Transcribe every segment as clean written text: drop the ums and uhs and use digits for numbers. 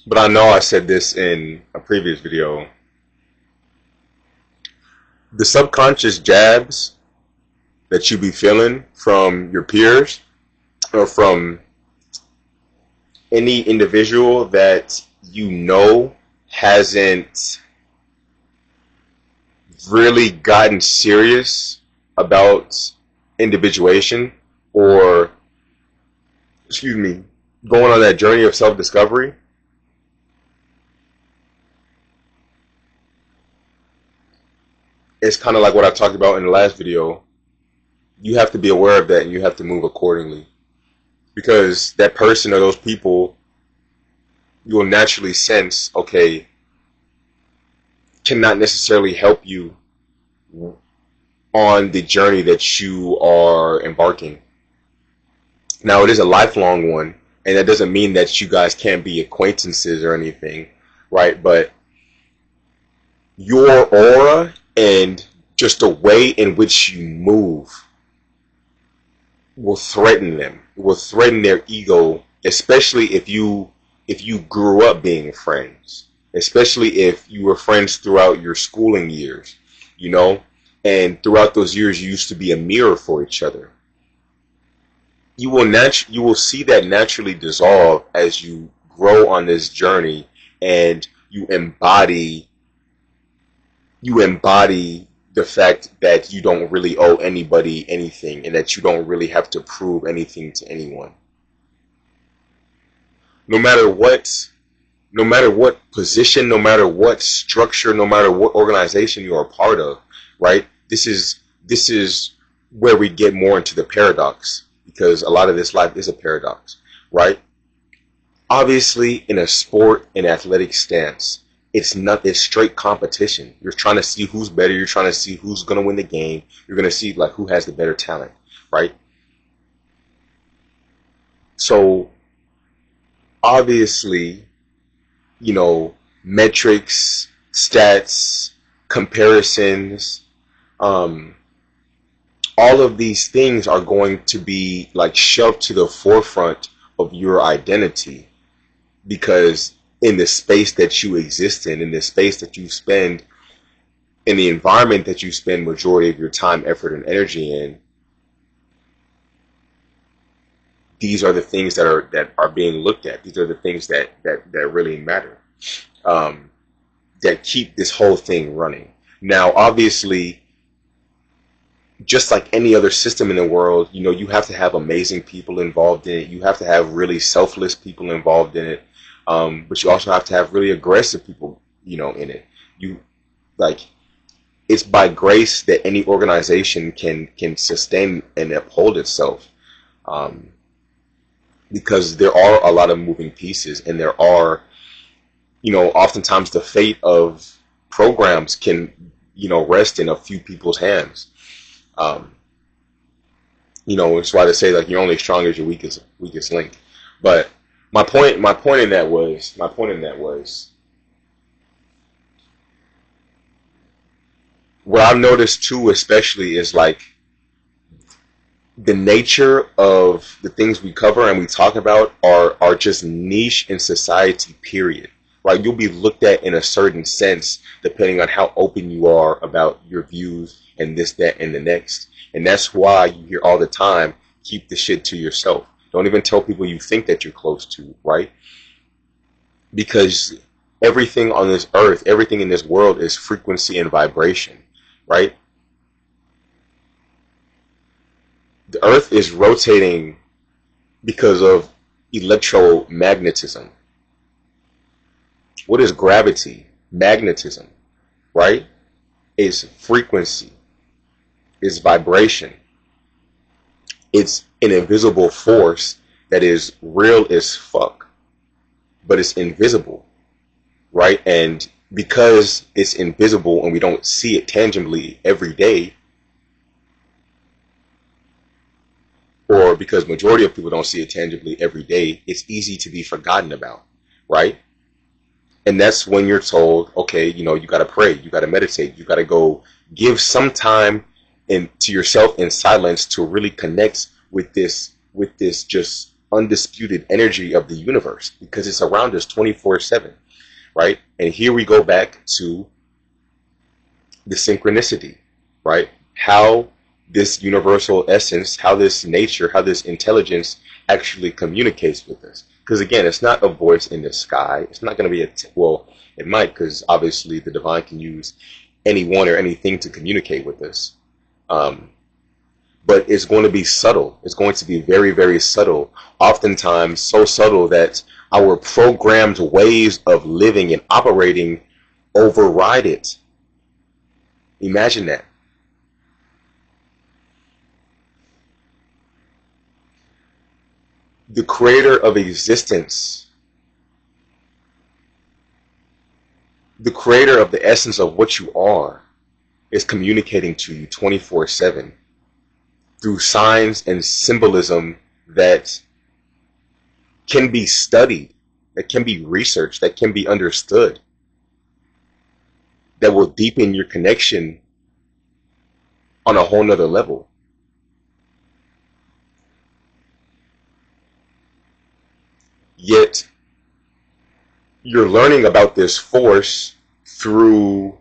But I know I said this in a previous video. The subconscious jabs that you be feeling from your peers or from any individual that you know hasn't really gotten serious about individuation or, excuse me, going on that journey of self-discovery, it's kind of like what I talked about in the last video. You have to be aware of that and you have to move accordingly. Because that person or those people, you will naturally sense, okay, cannot necessarily help you on the journey that you are embarking. Now, it is a lifelong one, and that doesn't mean that you guys can't be acquaintances or anything, right? But your aura and just the way in which you move will threaten them. It will threaten their ego, especially if you grew up being friends, especially if you were friends throughout your schooling years, you know, and throughout those years you used to be a mirror for each other. You will see that naturally dissolve as you grow on this journey and you embody the fact that you don't really owe anybody anything and that you don't really have to prove anything to anyone. No matter what position, no matter what structure, no matter what organization you are a part of, right? This is where we get more into the paradox, because a lot of this life is a paradox, right? Obviously, in a sport and athletic stance, it's straight competition. You're trying to see who's better. You're trying to see who's going to win the game. You're going to see like who has the better talent, right? So obviously, you know, metrics, stats, comparisons, all of these things are going to be like shoved to the forefront of your identity, because in the space that you exist in the space that you spend, in the environment that you spend majority of your time, effort, and energy in, these are the things that are being looked at. These are the things that really matter, that keep this whole thing running. Now, obviously, just like any other system in the world, you know, you have to have amazing people involved in it. You have to have really selfless people involved in it. But you also have to have really aggressive people, you know, in it. You like, it's by grace that any organization can sustain and uphold itself. Because there are a lot of moving pieces, and there are, you know, oftentimes the fate of programs can, you know, rest in a few people's hands. You know, it's why they say like you're only strong as your weakest link. But my point in that was what I've noticed too, especially, is like the nature of the things we cover and we talk about are just niche in society, period. Right? You'll be looked at in a certain sense depending on how open you are about your views and this, that, and the next. And that's why you hear all the time, keep the shit to yourself. Don't even tell people you think that you're close to, right? Because everything on this earth, everything in this world is frequency and vibration, right? The earth is rotating because of electromagnetism. What is gravity? Magnetism, right? It's frequency. It's vibration. It's an invisible force that is real as fuck, but it's invisible, right? And because it's invisible and we don't see it tangibly every day, or because majority of people don't see it tangibly every day, it's easy to be forgotten about, right? And that's when you're told, okay, you know, you got to pray, you got to meditate, you got to go give some time to yourself in silence to really connect with this just undisputed energy of the universe because it's around us 24/7, right? And here we go back to the synchronicity, right? How this universal essence, how this nature, how this intelligence actually communicates with us. Because again, it's not a voice in the sky. It's not going to be well, it might, because obviously the divine can use anyone or anything to communicate with us. Um, but it's going to be subtle. It's going to be very, very subtle. Oftentimes, so subtle that our programmed ways of living and operating override it. Imagine that. The creator of existence, the creator of the essence of what you are, is communicating to you 24/7 through signs and symbolism that can be studied, that can be researched, that can be understood, that will deepen your connection on a whole nother level. Yet you're learning about this force through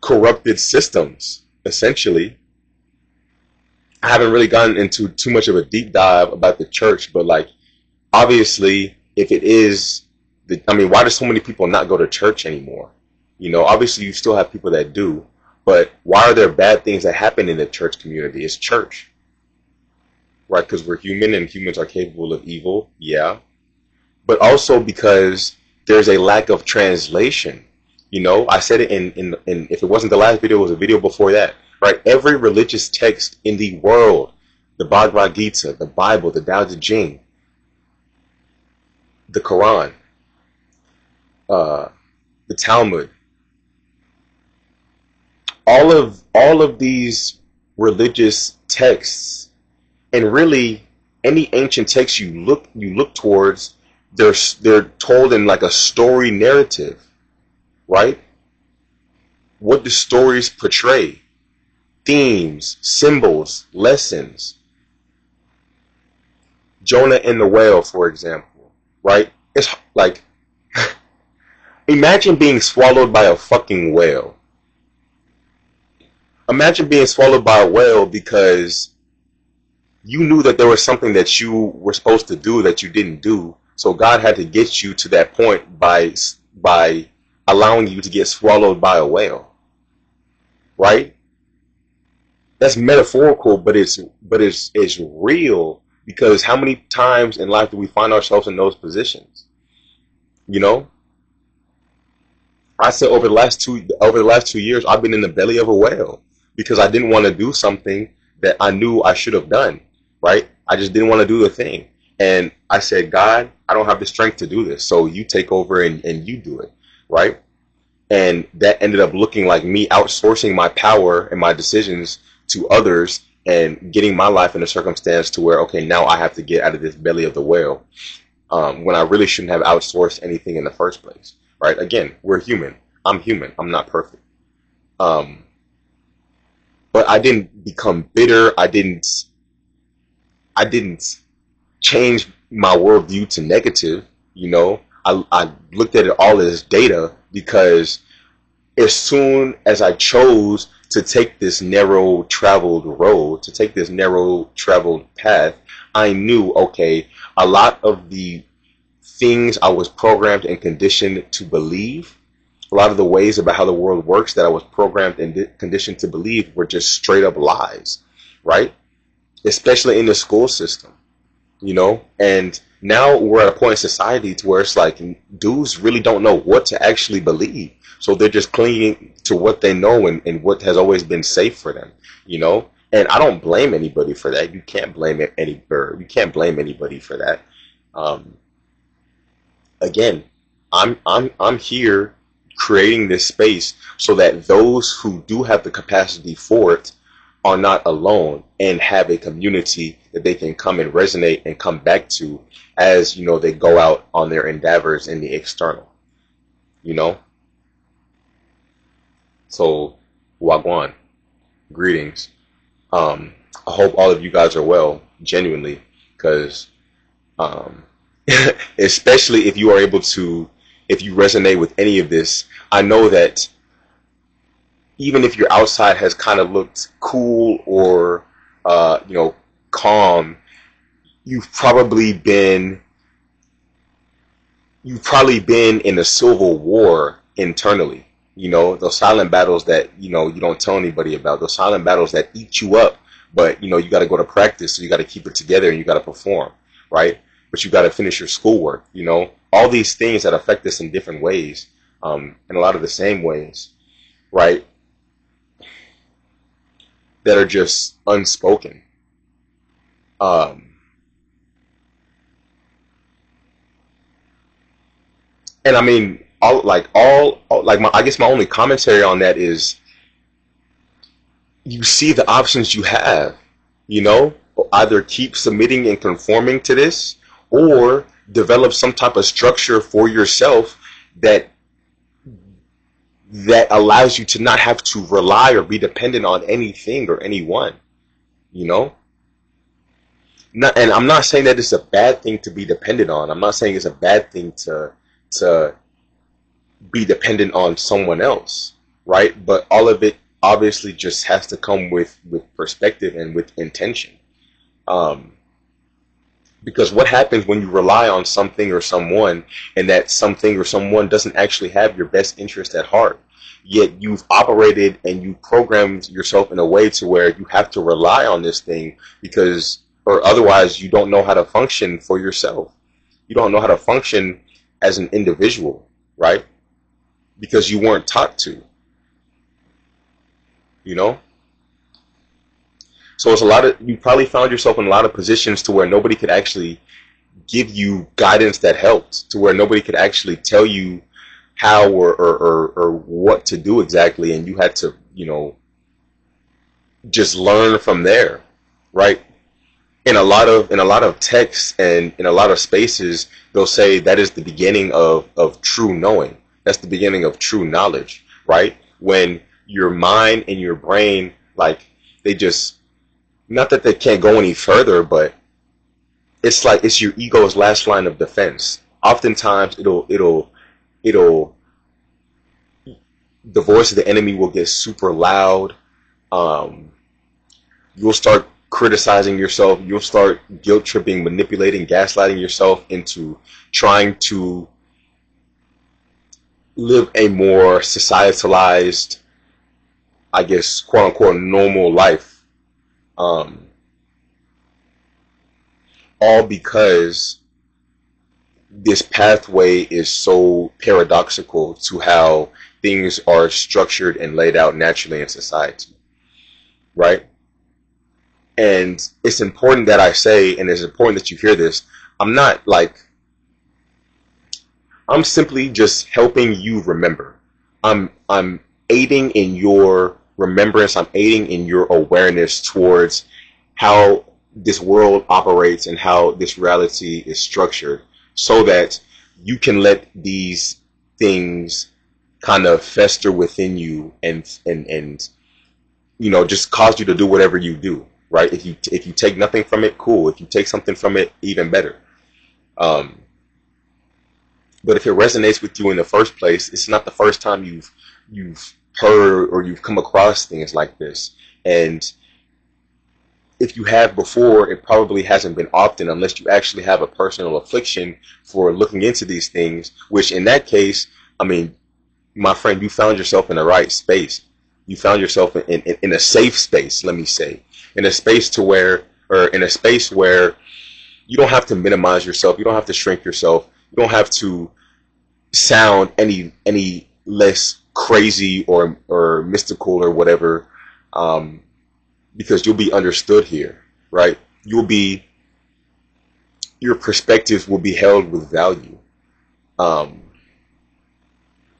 corrupted systems, essentially. I haven't really gotten into too much of a deep dive about the church, but like, obviously, if it is, I mean, why do so many people not go to church anymore? You know, obviously, you still have people that do, but why are there bad things that happen in the church community? It's church, right? Because we're human and humans are capable of evil, yeah. But also because there's a lack of translation. You know, I said it in if it wasn't the last video, it was a video before that, right? Every religious text in the world, the Bhagavad Gita, the Bible, the Tao Te Ching, the Quran, the Talmud, all of these religious texts, and really any ancient text you look towards, they're told in like a story narrative, right? What do stories portray? Themes, symbols, lessons. Jonah and the whale, for example, right? It's like, imagine being swallowed by a fucking whale. Imagine being swallowed by a whale because you knew that there was something that you were supposed to do that you didn't do. So God had to get you to that point by allowing you to get swallowed by a whale, right? That's metaphorical, but it's real, because how many times in life do we find ourselves in those positions? You know, I said over the last 2 years, I've been in the belly of a whale because I didn't want to do something that I knew I should have done, right? I just didn't want to do the thing. And I said, God, I don't have the strength to do this. So you take over and you do it, right? And that ended up looking like me outsourcing my power and my decisions to others and getting my life in a circumstance to where, okay, now I have to get out of this belly of the whale, when I really shouldn't have outsourced anything in the first place, right? Again, we're human. I'm human. I'm not perfect. But I didn't become bitter. I didn't change my worldview to negative. You know, I looked at it all as data, because as soon as I chose to take this narrow traveled road, to take this narrow traveled path, I knew, okay, a lot of the things I was programmed and conditioned to believe, a lot of the ways about how the world works that I was programmed and conditioned to believe were just straight up lies, right? Especially in the school system, you know? And now we're at a point in society to where it's like dudes really don't know what to actually believe. So they're just clinging to what they know and what has always been safe for them, you know? And I don't blame anybody for that. You can't blame you can't blame anybody for that. Again, I'm here creating this space so that those who do have the capacity for it are not alone and have a community that they can come and resonate and come back to as, you know, they go out on their endeavors in the external, you know? So, Wagwan, greetings. Um, I hope all of you guys are well, genuinely, because um, especially if you are able to, if you resonate with any of this, I know that even if your outside has kind of looked cool or calm, you've probably been you've probably been in a civil war internally. You know, those silent battles that, you don't tell anybody about, those silent battles that eat you up, but, you got to go to practice, so you got to keep it together and you got to perform, right? But you got to finish your schoolwork, all these things that affect us in different ways, in a lot of the same ways, right? That are just unspoken. Um, and I mean, I guess my only commentary on that is you see the options you have, you know, either keep submitting and conforming to this or develop some type of structure for yourself that allows you to not have to rely or be dependent on anything or anyone, you know? And I'm not saying that it's a bad thing to be dependent on. I'm not saying it's a bad thing to be dependent on someone else, right? But all of it obviously just has to come with perspective and with intention. Um, because what happens when you rely on something or someone, and that something or someone doesn't actually have your best interest at heart, yet you've operated and you programmed yourself in a way to where you have to rely on this thing because, or otherwise you don't know how to function for yourself. You don't know how to function as an individual, right? Because you weren't taught to, you know? So you probably found yourself in a lot of positions to where nobody could actually give you guidance that helped, to where nobody could actually tell you how or what to do exactly. And you had to, just learn from there, right? In a lot of texts and in a lot of spaces, they'll say that is the beginning of true knowing. That's the beginning of true knowledge, right? When your mind and your brain, like, they just, not that they can't go any further, but it's like it's your ego's last line of defense. Oftentimes it'll the voice of the enemy will get super loud. Um, you'll start criticizing yourself. You'll start guilt tripping, manipulating, gaslighting yourself into trying to live a more societalized, I guess, quote unquote, normal life. Um, all because this pathway is so paradoxical to how things are structured and laid out naturally in society, right? And it's important that I say, and it's important that you hear this. I'm not like, I'm simply just helping you remember. I'm aiding in your remembrance. I'm aiding in your awareness towards how this world operates and how this reality is structured, so that you can let these things kind of fester within you and just cause you to do whatever you do, right? If you take nothing from it, cool. If you take something from it, even better. Um, but if it resonates with you in the first place, it's not the first time you've heard or you've come across things like this. And if you have before, it probably hasn't been often, unless you actually have a personal affliction for looking into these things, which in that case, I mean, my friend, you found yourself in the right space. You found yourself in a safe space, let me say, in a space in a space where you don't have to minimize yourself. You don't have to shrink yourself. You don't have to sound any less crazy or mystical or whatever, because you'll be understood here, right? Your perspectives will be held with value. Um,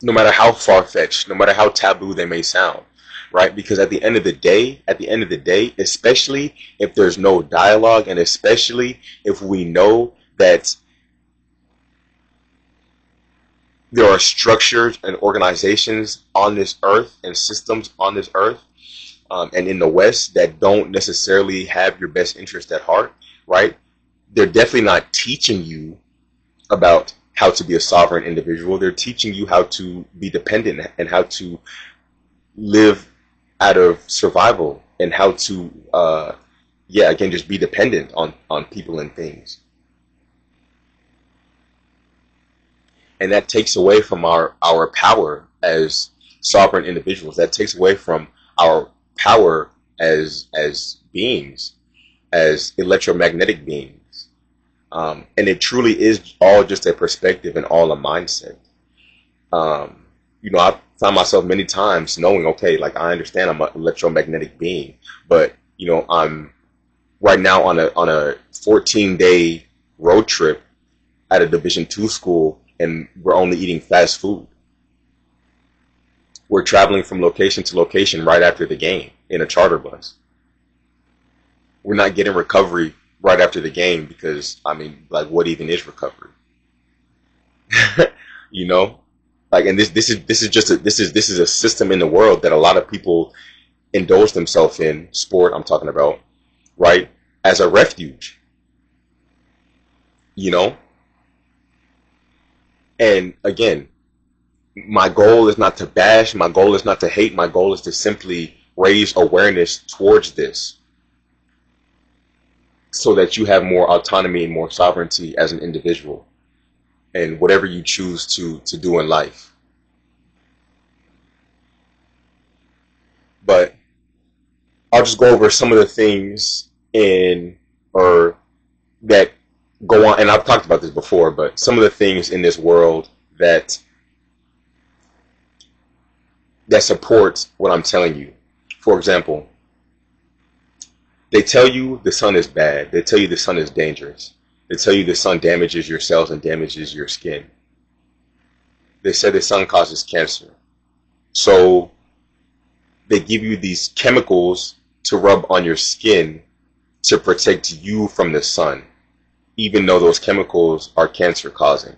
no matter how far-fetched, no matter how taboo they may sound, right? Because at the end of the day, especially if there's no dialogue, and especially if we know that there are structures and organizations on this earth and systems on this earth and in the West that don't necessarily have your best interest at heart, right? They're definitely not teaching you about how to be a sovereign individual. They're teaching you how to be dependent and how to live out of survival and how to, yeah, again, just be dependent on people and things. And that takes away from our power as sovereign individuals. That takes away from our power as beings, as electromagnetic beings. And it truly is all just a perspective and all a mindset. I found myself many times knowing, okay, like I understand I'm an electromagnetic being, but I'm right now on a 14-day road trip at a Division II school, and we're only eating fast food. We're traveling from location to location right after the game in a charter bus. We're not getting recovery right after the game because, I mean, like, what even is recovery? you know, and this is just this is a system in the world that a lot of people indulge themselves in. Sport, I'm talking about, right? As a refuge, you know. And again, my goal is not to bash. My goal is not to hate. My goal is to simply raise awareness towards this, so that you have more autonomy and more sovereignty as an individual, and whatever you choose to do in life. But I'll just go over some of the things that go on, and I've talked about this before, but some of the things in this world that support what I'm telling you. For example, they tell you the sun is bad. They tell you the sun is dangerous. They tell you the sun damages your cells and damages your skin. They say the sun causes cancer. So they give you these chemicals to rub on your skin to protect you from the sun, even though those chemicals are cancer causing.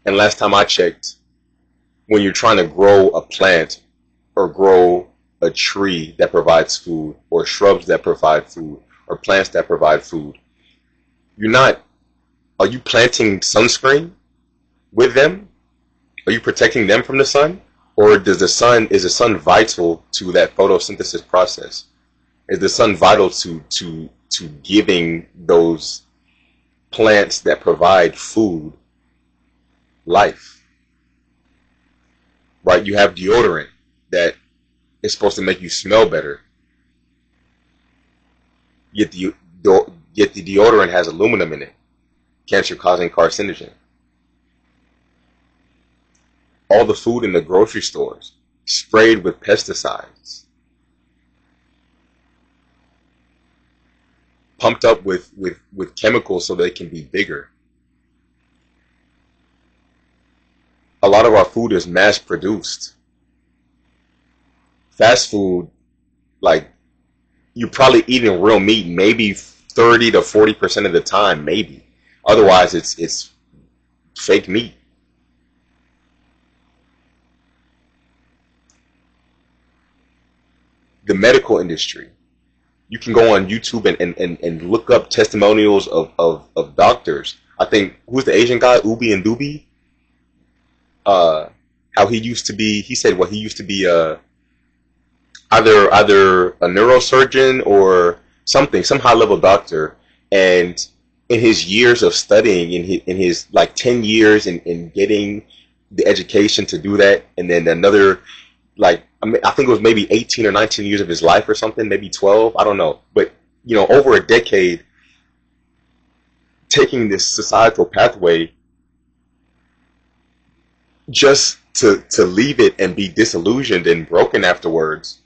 And last time I checked, when you're trying to grow a plant or grow a tree that provides food, or shrubs that provide food, or plants that provide food, are you planting sunscreen with them? Are you protecting them from the sun? Or is the sun vital to that photosynthesis process? Is the sun vital to giving those plants that provide food life? Right? You have deodorant that is supposed to make you smell better. Yet the deodorant has aluminum in it, cancer-causing carcinogen. All the food in the grocery stores sprayed with pesticides, pumped up with chemicals so they can be bigger. A lot of our food is mass produced. Fast food, like, you're probably eating real meat maybe 30 to 40% of the time, maybe. Otherwise, it's fake meat. The medical industry. You can go on YouTube and look up testimonials of doctors. I think, who's the Asian guy, Ubi and Dubi? How he used to be, he said, well, he used to be either a neurosurgeon or something, some high level doctor, and in his years of studying, in his like 10 years in getting the education to do that, and then another, like, I think it was maybe 18 or 19 years of his life or something, maybe 12, I don't know, but over a decade, taking this societal pathway just to leave it and be disillusioned and broken afterwards,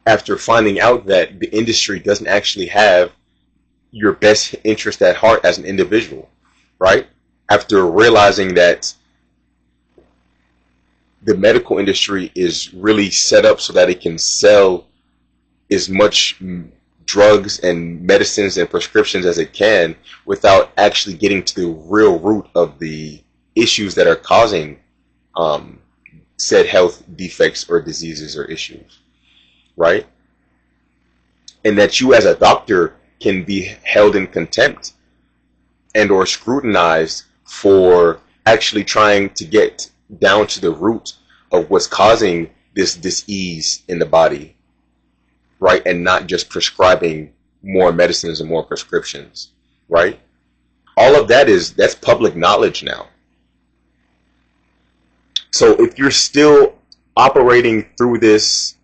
after finding out that the industry doesn't actually have your best interest at heart as an individual, right? After realizing that the medical industry is really set up so that it can sell as much drugs and medicines and prescriptions as it can without actually getting to the real root of the issues that are causing um, said health defects or diseases or issues, right? And that you as a doctor can be held in contempt and or scrutinized for actually trying to get down to the root of what's causing this disease in the body, right? And not just prescribing more medicines and more prescriptions, right? All of that's public knowledge now. So if you're still operating through this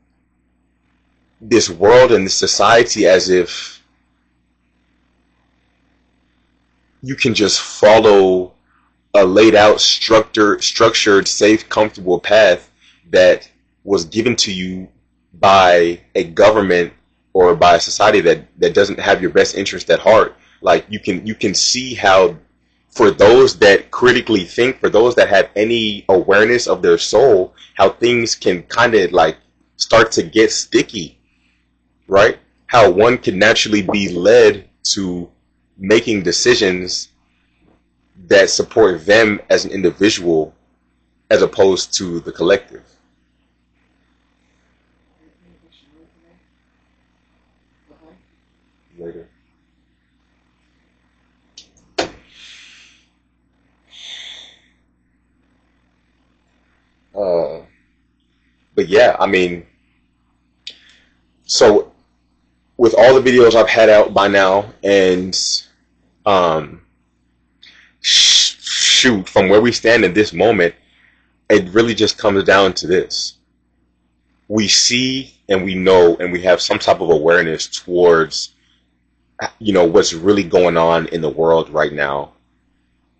world and this society as if you can just follow a laid out structured, safe, comfortable path that was given to you by a government or by a society that doesn't have your best interest at heart, like you can see how, for those that critically think, for those that have any awareness of their soul, how things can kind of like start to get sticky, right? How one can naturally be led to making decisions that support them as an individual as opposed to the collective. Later. But yeah, I mean, so with all the videos I've had out by now, and um, shoot, from where we stand in this moment, it really just comes down to this. We see and we know and we have some type of awareness towards, what's really going on in the world right now.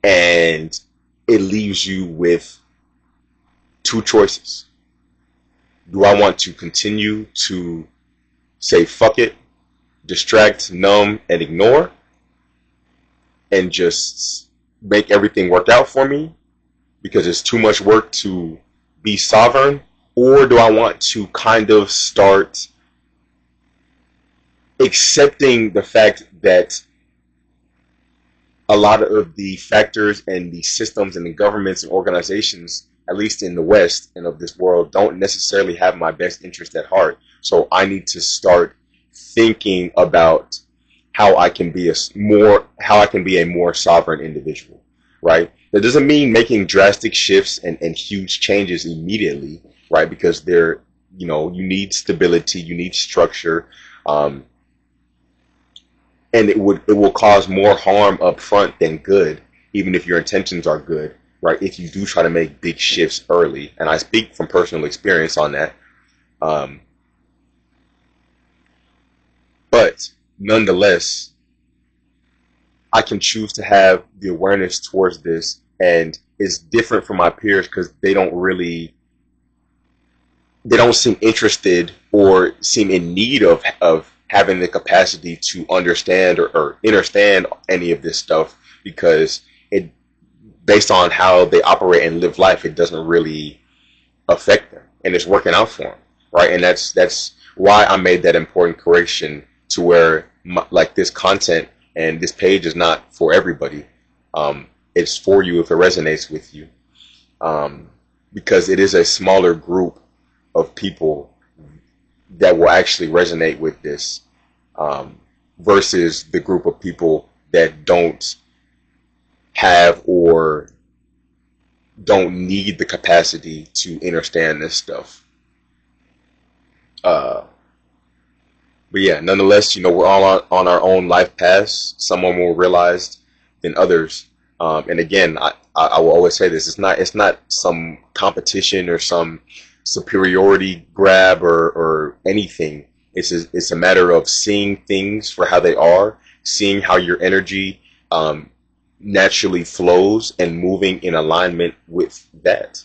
And it leaves you with two choices. Do I want to continue to say fuck it, distract, numb, and ignore, and just make everything work out for me because it's too much work to be sovereign? Or do I want to kind of start accepting the fact that a lot of the factors and the systems and the governments and organizations, at least in the West and of this world, don't necessarily have my best interest at heart? So I need to start thinking about how I can be a more sovereign individual, right? That doesn't mean making drastic shifts and huge changes immediately, right? Because you need stability, you need structure, and it will cause more harm up front than good, even if your intentions are good, right? If you do try to make big shifts early, and I speak from personal experience on that. But nonetheless, I can choose to have the awareness towards this, and it's different from my peers because they don't seem interested or seem in need of having the capacity to understand or understand any of this stuff, because it, based on how they operate and live life, it doesn't really affect them, and it's working out for them, right? And that's why I made that important correction to where like this content and this page is not for everybody. It's for you if it resonates with you, because it is a smaller group of people that will actually resonate with this, versus the group of people that don't have or don't need the capacity to understand this stuff. But yeah, nonetheless, we're all on our own life paths. Some are more realized than others. And again, I will always say this: it's not some competition or some superiority grab or anything. It's a matter of seeing things for how they are, seeing how your energy naturally flows, and moving in alignment with that.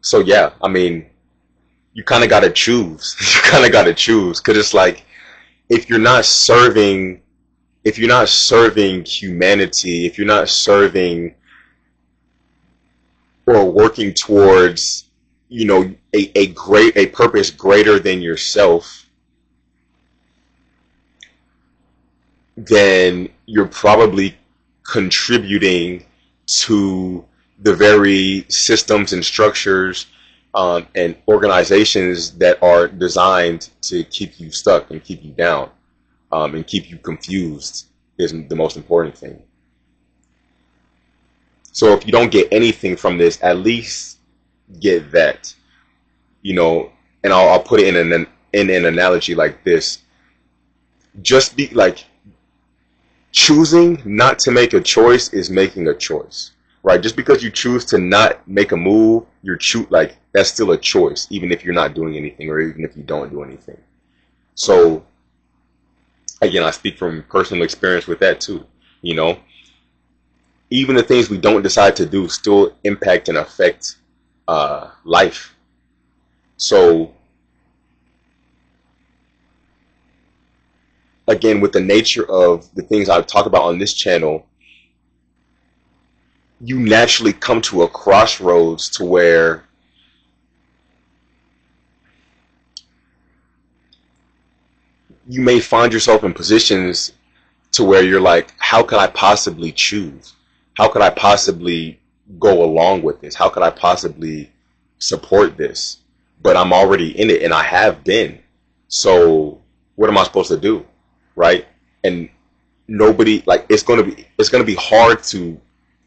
So yeah, I mean, you kind of got to choose. You kind of got to choose, because it's like, if you're not serving humanity, if you're not serving or working towards, a purpose greater than yourself, then you're probably contributing to the very systems and structures and organizations that are designed to keep you stuck and keep you down, and keep you confused is the most important thing. So if you don't get anything from this, at least get that, you know. And I'll put it in an analogy like this. Just be like, choosing not to make a choice is making a choice, right? Just because you choose to not make a move, like, that's still a choice, even if you're not doing anything, or even if you don't do anything. So again, I speak from personal experience with that too. You know, even the things we don't decide to do still impact and affect life. So again, with the nature of the things I talk about on this channel, you naturally come to a crossroads to where you may find yourself in positions to where you're like, how could I possibly choose? How could I possibly go along with this? How could I possibly support this? But I'm already in it, and I have been. So what am I supposed to do? Right? And nobody, like, it's gonna be hard to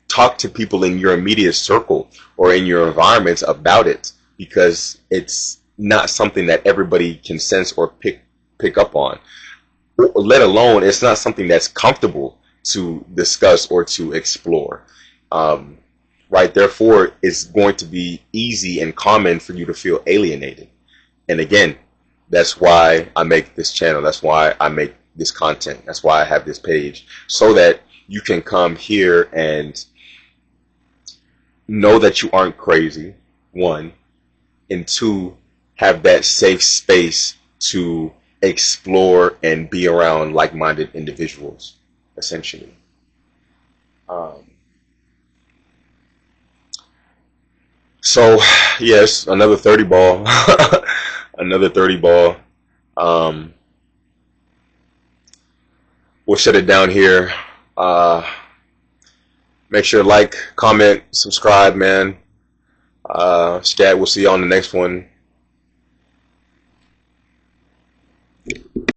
talk to people in your immediate circle or in your environments about it, because it's not something that everybody can sense or pick up on. Let alone, it's not something that's comfortable to discuss or to explore. Um, right? Therefore, it's going to be easy and common for you to feel alienated. And again, that's why I make this channel. That's why I make this content. That's why I have this page, so that you can come here and know that you aren't crazy, one, and two, have that safe space to explore and be around like-minded individuals, essentially. Um, so, yes, another 30 ball. Another 30 ball. Um, we'll shut it down here. Make sure to like, comment, subscribe, man. Scat, we'll see you on the next one.